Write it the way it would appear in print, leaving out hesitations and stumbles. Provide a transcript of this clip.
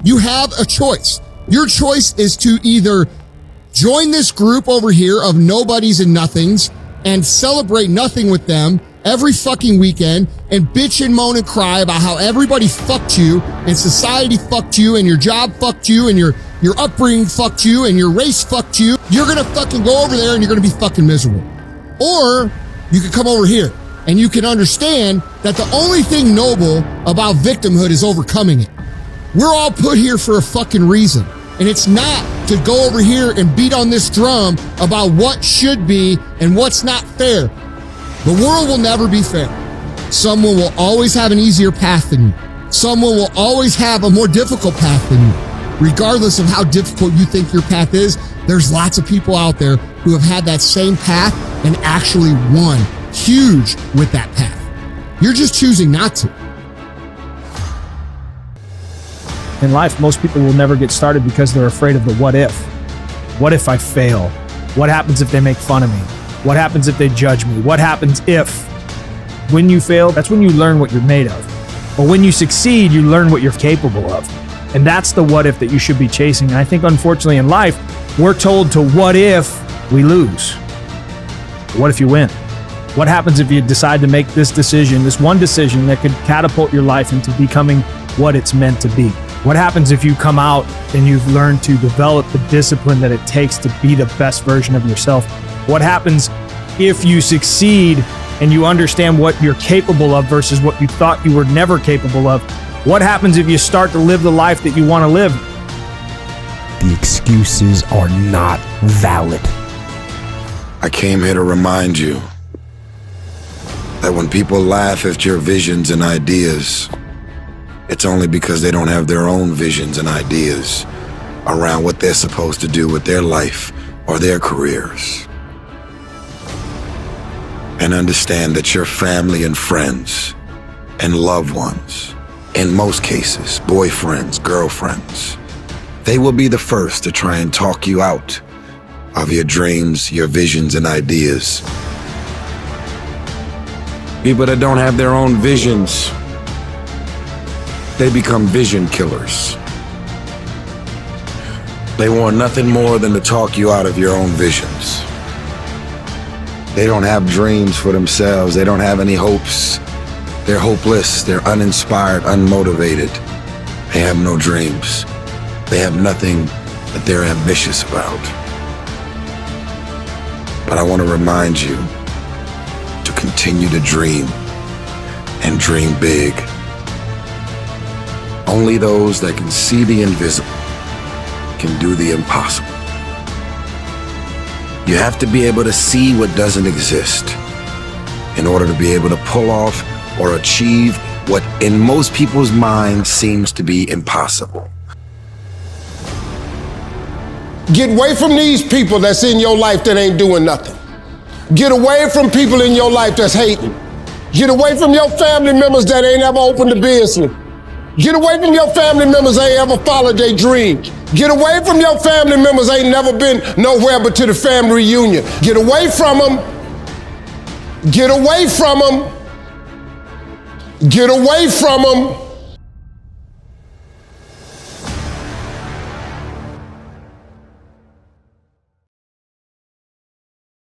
You have a choice. Your choice is to either join this group over here of nobodies and nothings and celebrate nothing with them every fucking weekend and bitch and moan and cry about how everybody fucked you and society fucked you and your job fucked you and your upbringing fucked you and your race fucked you. You're gonna fucking go over there and you're gonna be fucking miserable. Or you can come over here and you can understand that the only thing noble about victimhood is overcoming it. We're all put here for a fucking reason. And it's not to go over here and beat on this drum about what should be and what's not fair. The world will never be fair. Someone will always have an easier path than you. Someone will always have a more difficult path than you. Regardless of how difficult you think your path is, there's lots of people out there who have had that same path and actually won huge with that path. You're just choosing not to. In life, most people will never get started because they're afraid of the what if. What if I fail? What happens if they make fun of me? What happens if they judge me? What happens if? When you fail, that's when you learn what you're made of. But when you succeed, you learn what you're capable of. And that's the what if that you should be chasing. And I think, unfortunately, in life, we're told to what if we lose? What if you win? What happens if you decide to make this decision, this one decision that could catapult your life into becoming what it's meant to be? What happens if you come out and you've learned to develop the discipline that it takes to be the best version of yourself? What happens if you succeed and you understand what you're capable of versus what you thought you were never capable of? What happens if you start to live the life that you want to live? The excuses are not valid. I came here to remind you that when people laugh at your visions and ideas, it's only because they don't have their own visions and ideas around what they're supposed to do with their life or their careers. And understand that your family and friends and loved ones, in most cases, boyfriends, girlfriends, they will be the first to try and talk you out of your dreams, your visions, and ideas. People that don't have their own visions, they become vision killers. They want nothing more than to talk you out of your own visions. They don't have dreams for themselves. They don't have any hopes. They're hopeless. They're uninspired, unmotivated. They have no dreams. They have nothing that they're ambitious about. But I want to remind you to continue to dream and dream big. Only those that can see the invisible can do the impossible. You have to be able to see what doesn't exist in order to be able to pull off or achieve what in most people's minds seems to be impossible. Get away from these people that's in your life that ain't doing nothing. Get away from people in your life that's hating. Get away from your family members that ain't ever opened a business. Get away from your family members that ain't ever followed their dreams. Get away from your family members that ain't never been nowhere but to the family reunion. Get away from them. Get away from them. Get away from them.